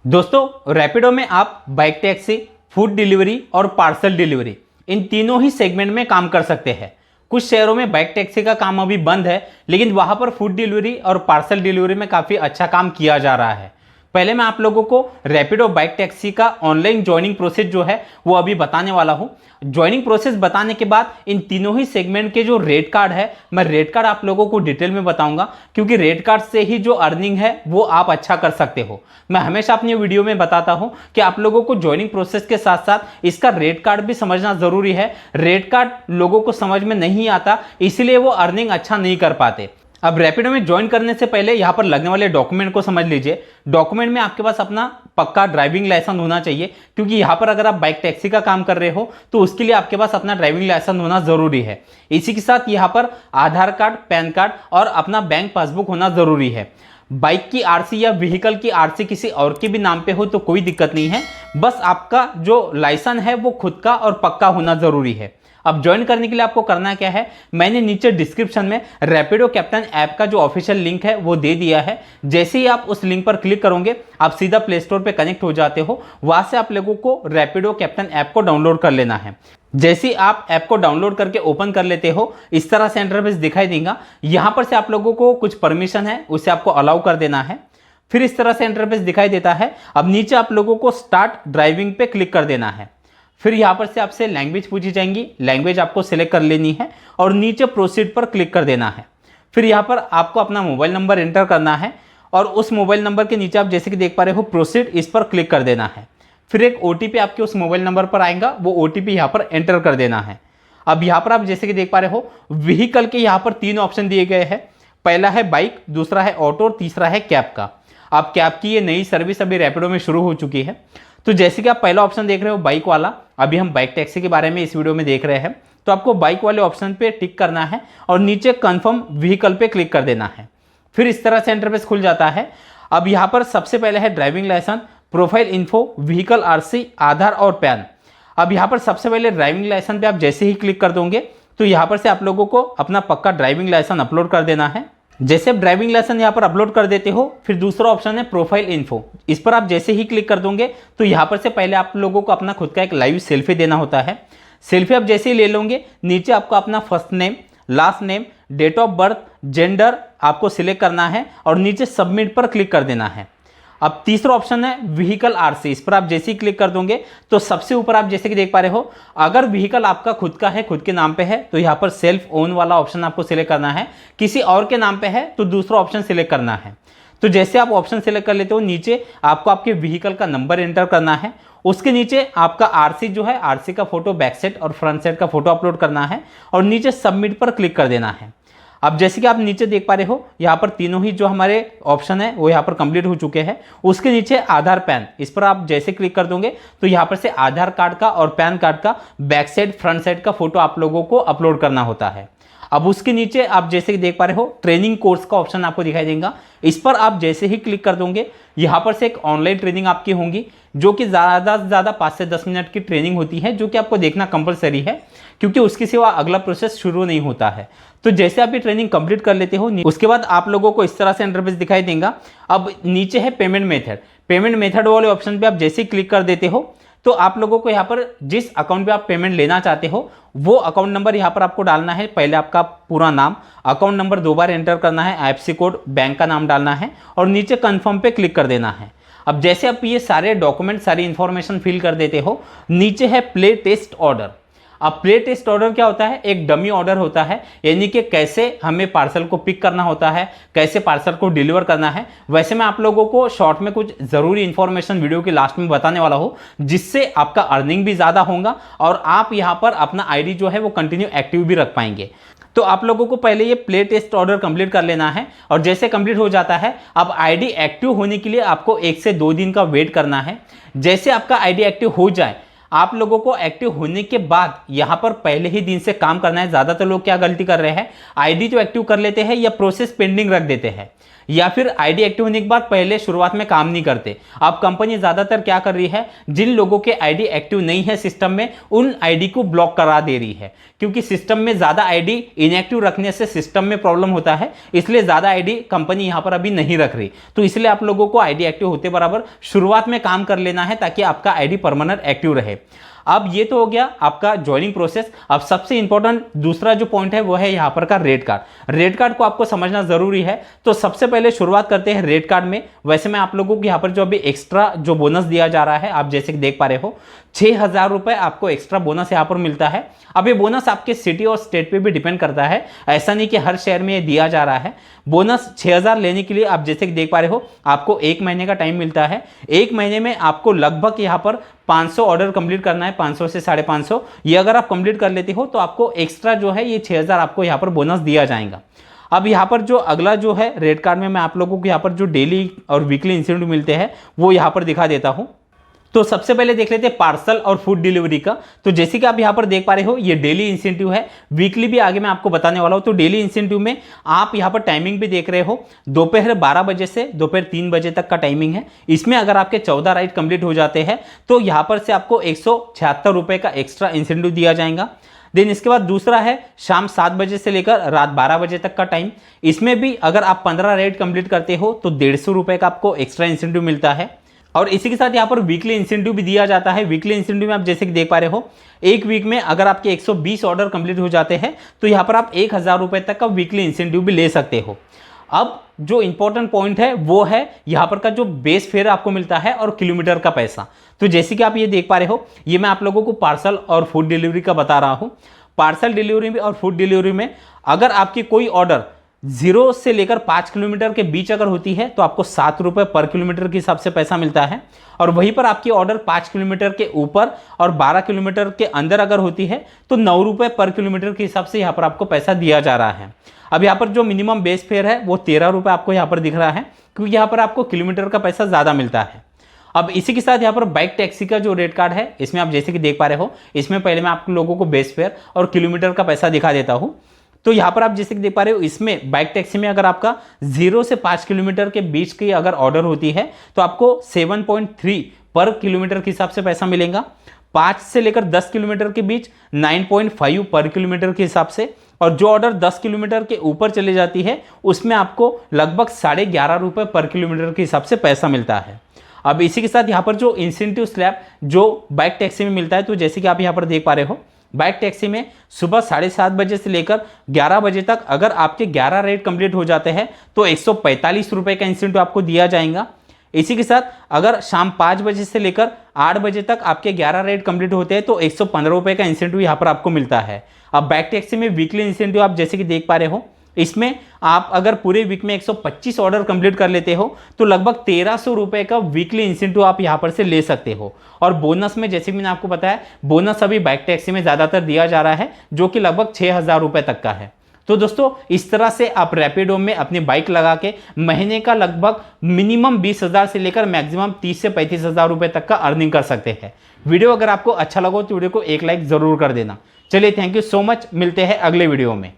दोस्तों रैपिडो में आप बाइक टैक्सी, फूड डिलीवरी और पार्सल डिलीवरी इन तीनों ही सेगमेंट में काम कर सकते हैं। कुछ शहरों में बाइक टैक्सी का काम अभी बंद है, लेकिन वहां पर फूड डिलीवरी और पार्सल डिलीवरी में काफ़ी अच्छा काम किया जा रहा है। पहले मैं आप लोगों को रैपिडो बाइक टैक्सी का ऑनलाइन ज्वाइनिंग प्रोसेस जो है वो अभी बताने वाला हूं। ज्वाइनिंग प्रोसेस बताने के बाद इन तीनों ही सेगमेंट के जो रेट कार्ड है, मैं रेट कार्ड आप लोगों को डिटेल में बताऊंगा, क्योंकि रेट कार्ड से ही जो अर्निंग है वो आप अच्छा कर सकते हो। मैं हमेशा अपनी वीडियो में बताता हूं कि आप लोगों को ज्वाइनिंग प्रोसेस के साथ साथ इसका रेट कार्ड भी समझना जरूरी है। रेट कार्ड लोगों को समझ में नहीं आता, इसलिए वो अर्निंग अच्छा नहीं कर पाते। अब रैपिडो में ज्वाइन करने से पहले यहाँ पर लगने वाले डॉक्यूमेंट को समझ लीजिए। डॉक्यूमेंट में आपके पास अपना पक्का ड्राइविंग लाइसेंस होना चाहिए, क्योंकि यहाँ पर अगर आप बाइक टैक्सी का काम कर रहे हो तो उसके लिए आपके पास अपना ड्राइविंग लाइसेंस होना जरूरी है। इसी के साथ यहाँ पर आधार कार्ड, पैन कार्ड और अपना बैंक पासबुक होना जरूरी है। बाइक की आरसी या व्हीकल की आरसी किसी और के भी नाम पे हो तो कोई दिक्कत नहीं है, बस आपका जो लाइसेंस है वो खुद का और पक्का होना जरूरी है। अब ज्वाइन करने के लिए आपको करना क्या है, मैंने नीचे डिस्क्रिप्शन में रैपिडो कैप्टन ऐप का जो ऑफिशियल लिंक है वो दे दिया है। जैसे ही आप उस लिंक पर क्लिक करोगे आप सीधा प्ले स्टोर पे कनेक्ट हो जाते हो। वहां से आप लोगों को रैपिडो कैप्टन ऐप को डाउनलोड कर लेना है। जैसे ही आप ऐप को डाउनलोड करके ओपन कर लेते हो, इस तरह से इंटरफेस दिखाई देगा। यहां पर से आप लोगों को कुछ परमिशन है उसे आपको अलाउ कर देना है। फिर इस तरह से इंटरफेस दिखाई देता है। अब नीचे आप लोगों को स्टार्ट ड्राइविंग पे क्लिक कर देना है। फिर यहाँ पर से आपसे लैंग्वेज पूछी जाएंगी, लैंग्वेज आपको सिलेक्ट कर लेनी है और नीचे प्रोसीड पर क्लिक कर देना है। फिर यहाँ पर आपको अपना मोबाइल नंबर एंटर करना है और उस मोबाइल नंबर के नीचे आप जैसे कि देख पा रहे हो प्रोसीड, इस पर क्लिक कर देना है। फिर एक ओटीपी आपके उस मोबाइल नंबर पर आएगा, वो ओटीपी यहाँ पर एंटर कर देना है। अब यहाँ पर आप जैसे कि देख पा रहे हो व्हीकल के यहाँ पर 3 ऑप्शन दिए गए हैं। पहला है बाइक, दूसरा है ऑटो और तीसरा है कैब का। अब कैब की ये नई सर्विस अभी रैपिडो में शुरू हो चुकी है। तो जैसे कि आप पहला ऑप्शन देख रहे हो बाइक वाला, अभी हम बाइक टैक्सी के बारे में इस वीडियो में देख रहे हैं, तो आपको बाइक वाले ऑप्शन पे टिक करना है और नीचे कंफर्म व्हीकल पे क्लिक कर देना है। फिर इस तरह से इंटरफेस खुल जाता है। अब यहाँ पर सबसे पहले है driving licence, profile info, vehicle RC, Aadhaar और पैन। अब यहाँ पर सबसे पहले ड्राइविंग लाइसेंस पे आप जैसे ही क्लिक कर दोगे तो यहाँ पर से आप लोगों को अपना पक्का ड्राइविंग लाइसेंस अपलोड कर देना है। जैसे आप ड्राइविंग लाइसेंस यहाँ पर अपलोड कर देते हो, फिर दूसरा ऑप्शन है प्रोफाइल इन्फो। इस पर आप जैसे ही क्लिक कर दोगे तो यहाँ पर से पहले आप लोगों को अपना खुद का एक लाइव सेल्फी देना होता है। सेल्फी आप जैसे ही ले लोगे, नीचे आपको अपना first name, last name, date of birth, gender आपको सिलेक्ट करना है और नीचे सबमिट पर क्लिक कर देना है। अब तीसरा ऑप्शन है व्हीकल आरसी। इस पर आप जैसे ही क्लिक कर दोगे तो सबसे ऊपर आप जैसे कि देख पा रहे हो, अगर व्हीकल आपका खुद का है, खुद के नाम पे है, तो यहाँ पर सेल्फ ओन वाला ऑप्शन आपको सिलेक्ट करना है। किसी और के नाम पे है तो दूसरा ऑप्शन सिलेक्ट करना है। तो जैसे आप ऑप्शन सिलेक्ट कर लेते हो, नीचे आपको आपके व्हीकल का नंबर एंटर करना है। उसके नीचे आपका आरसी जो है, आरसी का फोटो बैक साइड और फ्रंट साइड का फोटो अपलोड करना है और नीचे सबमिट पर क्लिक कर देना है। अब जैसे कि आप नीचे देख पा रहे हो, यहाँ पर तीनों ही जो हमारे ऑप्शन है वो यहाँ पर कंप्लीट हो चुके हैं। उसके नीचे आधार पैन, इस पर आप जैसे क्लिक कर दोगे तो यहाँ पर से आधार कार्ड का और पैन कार्ड का बैक साइड, फ्रंट साइड का फोटो आप लोगों को अपलोड करना होता है। अब उसके नीचे आप जैसे कि देख पा रहे हो ट्रेनिंग कोर्स का ऑप्शन आपको दिखाई देगा। इस पर आप जैसे ही क्लिक कर दोगे यहाँ पर से एक ऑनलाइन ट्रेनिंग आपकी होंगी, जो कि ज़्यादा से ज़्यादा 5 से 10 मिनट की ट्रेनिंग होती है, जो कि आपको देखना कंपलसरी है, क्योंकि उसके सिवा अगला प्रोसेस शुरू नहीं होता है। तो जैसे आप ये ट्रेनिंग कंप्लीट कर लेते हो, उसके बाद आप लोगों को इस तरह से इंटरफेस दिखाई देगा। अब नीचे है पेमेंट मेथड। पेमेंट मेथड वाले ऑप्शन पे आप जैसे ही क्लिक कर देते हो तो आप लोगों को यहाँ पर जिस अकाउंट पे आप पेमेंट लेना चाहते हो वो अकाउंट नंबर यहाँ पर आपको डालना है। पहले आपका पूरा नाम, अकाउंट नंबर 2 बार एंटर करना है, आईएफएससी कोड, बैंक का नाम डालना है और नीचे कंफर्म पे क्लिक कर देना है। अब जैसे आप ये सारे डॉक्यूमेंट, सारी इंफॉर्मेशन फिल कर देते हो, नीचे है प्ले टेस्ट ऑर्डर। अब प्ले टेस्ट ऑर्डर क्या होता है, एक डमी ऑर्डर होता है, यानी कि कैसे हमें पार्सल को पिक करना होता है, कैसे पार्सल को डिलीवर करना है। वैसे मैं आप लोगों को शॉर्ट में कुछ जरूरी इंफॉर्मेशन वीडियो के लास्ट में बताने वाला हूं, जिससे आपका अर्निंग भी ज्यादा होगा और आप यहां पर अपना आईडी जो है वो कंटिन्यू एक्टिव भी रख पाएंगे। तो आप लोगों को पहले ये प्ले टेस्ट ऑर्डर कंप्लीट कर लेना है और जैसे कंप्लीट हो जाता है, अब आईडी एक्टिव होने के लिए आपको 1 से 2 दिन का वेट करना है। जैसे आपका आईडी एक्टिव हो जाए, आप लोगों को एक्टिव होने के बाद यहां पर पहले ही दिन से काम करना है। ज्यादातर लोग क्या गलती कर रहे हैं, आईडी तो एक्टिव कर लेते हैं या प्रोसेस पेंडिंग रख देते हैं। या फिर आईडी एक्टिव होने के बाद पहले शुरुआत में काम नहीं करते। अब कंपनी ज़्यादातर क्या कर रही है, जिन लोगों के आईडी एक्टिव नहीं है सिस्टम में, उन आईडी को ब्लॉक करा दे रही है, क्योंकि सिस्टम में ज़्यादा आईडी इनएक्टिव रखने से सिस्टम में प्रॉब्लम होता है, इसलिए ज़्यादा आईडी कंपनी यहाँ पर अभी नहीं रख रही। तो इसलिए आप लोगों को आईडी एक्टिव होते बराबर शुरुआत में काम कर लेना है, ताकि आपका आईडी परमानेंट एक्टिव रहे। अब ये तो हो गया आपका ज्वाइनिंग प्रोसेस। अब सबसे इंपॉर्टेंट दूसरा जो पॉइंट है वो है यहाँ पर का रेट कार्ड। रेट कार्ड को आपको समझना जरूरी है। तो सबसे पहले शुरुआत करते हैं रेट कार्ड में। वैसे मैं आप लोगों को यहाँ पर जो अभी एक्स्ट्रा जो बोनस दिया जा रहा है, आप जैसे कि देख पा रहे हो 6,000 रुपए आपको एक्स्ट्रा बोनस यहाँ पर मिलता है। अब ये बोनस आपके सिटी और स्टेट पे भी डिपेंड करता है, ऐसा नहीं कि हर शहर में ये दिया जा रहा है। बोनस 6,000 लेने के लिए आप जैसे कि देख पा रहे हो आपको 1 महीने का टाइम मिलता है। 1 महीने में आपको लगभग यहाँ पर 500 ऑर्डर कंप्लीट करना है, 500 से 550। ये अगर आप कंप्लीट कर लेते हो तो आपको एक्स्ट्रा जो है ये 6,000 आपको यहाँ पर बोनस दिया जाएगा। अब यहाँ पर जो अगला जो है रेट कार्ड में मैं आप लोगों को यहाँ पर जो डेली और वीकली इंसेंटिव मिलते हैं वो यहाँ पर दिखा देता हूँ। तो सबसे पहले देख लेते हैं पार्सल और फूड डिलीवरी का। तो जैसे कि आप यहाँ पर देख पा रहे हो ये डेली इंसेंटिव है, वीकली भी आगे मैं आपको बताने वाला हूँ। तो डेली इंसेंटिव में आप यहाँ पर टाइमिंग भी देख रहे हो, दोपहर 12 बजे से दोपहर 3 बजे तक का टाइमिंग है। इसमें अगर आपके 14 राइड कंप्लीट हो जाते हैं तो यहाँ पर से आपको 176 रुपये का एक्स्ट्रा इंसेंटिव दिया जाएगा। देन इसके बाद दूसरा है शाम 7 बजे से लेकर रात 12 बजे तक का टाइम। इसमें भी अगर आप 15 राइड कंप्लीट करते हो तो 150 रुपये का आपको एक्स्ट्रा इंसेंटिव मिलता है। और इसी के साथ यहाँ पर वीकली इंसेंटिव भी दिया जाता है। वीकली इंसेंटिव में आप जैसे कि देख पा रहे हो एक वीक में अगर आपके 120 ऑर्डर कंप्लीट हो जाते हैं तो यहाँ पर आप 1,000 रुपये तक का वीकली इंसेंटिव भी ले सकते हो। अब जो इंपॉर्टेंट पॉइंट है वो है यहाँ पर का जो बेस फेयर आपको मिलता है और किलोमीटर का पैसा। तो जैसे कि आप ये देख पा रहे हो ये मैं आप लोगों को पार्सल और फूड डिलीवरी का बता रहा हूँ। पार्सल डिलीवरी में और फूड डिलीवरी में अगर आपकी कोई ऑर्डर 0 से लेकर 5 किलोमीटर के बीच अगर होती है तो आपको 7 रुपये पर किलोमीटर के हिसाब से पैसा मिलता है। और वहीं पर आपकी ऑर्डर 5 किलोमीटर के ऊपर और 12 किलोमीटर के अंदर अगर होती है तो 9 रुपये पर किलोमीटर के हिसाब से यहाँ पर आपको पैसा दिया जा रहा है। अब यहाँ पर जो मिनिमम बेस फेयर है वो 13 रुपये आपको यहाँ पर दिख रहा है, क्योंकि यहाँ पर आपको किलोमीटर का पैसा ज़्यादा मिलता है। अब इसी के साथ यहाँ पर बाइक टैक्सी का जो रेट कार्ड है इसमें आप जैसे कि देख पा रहे हो, इसमें पहले मैं आप लोगों को बेस फेयर और किलोमीटर का पैसा दिखा देता हूँ। तो यहाँ पर आप जैसे कि देख पा रहे हो इसमें बाइक टैक्सी में अगर आपका 0 से 5 किलोमीटर के बीच की अगर ऑर्डर होती है तो आपको 7.3 पर किलोमीटर के हिसाब से पैसा मिलेगा। 5 से लेकर 10 किलोमीटर के बीच 9.5 पर किलोमीटर के हिसाब से, और जो ऑर्डर 10 किलोमीटर के ऊपर चले जाती है उसमें आपको लगभग 11.5 रुपये पर किलोमीटर के हिसाब से पैसा मिलता है। अब इसी के साथ यहाँ पर जो इंसेंटिव स्लैब जो बाइक टैक्सी में मिलता है, तो जैसे कि आप यहाँ पर देख पा रहे हो बाइक टैक्सी में सुबह 7:30 बजे से लेकर 11 बजे तक अगर आपके 11 राइड कंप्लीट हो जाते हैं तो 145 रुपये का इंसेंटिव आपको दिया जाएगा। इसी के साथ अगर शाम 5 बजे से लेकर 8 बजे तक आपके 11 राइड कंप्लीट होते हैं तो 115 रुपये का इंसेंटिव यहाँ पर आपको मिलता है। अब बाइक टैक्सी में वीकली इंसेंटिव आप जैसे कि देख पा रहे हो, इसमें आप अगर पूरे वीक में 125 ऑर्डर कंप्लीट कर लेते हो तो लगभग 1300 रुपये का वीकली इंसेंटिव आप यहाँ पर से ले सकते हो। और बोनस में जैसे कि मैंने आपको बताया, बोनस अभी बाइक टैक्सी में ज़्यादातर दिया जा रहा है जो कि लगभग 6,000 रुपये तक का है। तो दोस्तों इस तरह से आप रैपिडो में अपनी बाइक लगा के महीने का लगभग मिनिमम 20,000 से लेकर मैक्सिमम 30 से 35,000 रुपये तक का अर्निंग कर सकते हैं। वीडियो अगर आपको अच्छा लगा तो वीडियो को एक लाइक ज़रूर कर देना। चलिए, थैंक यू सो मच, मिलते हैं अगले वीडियो में।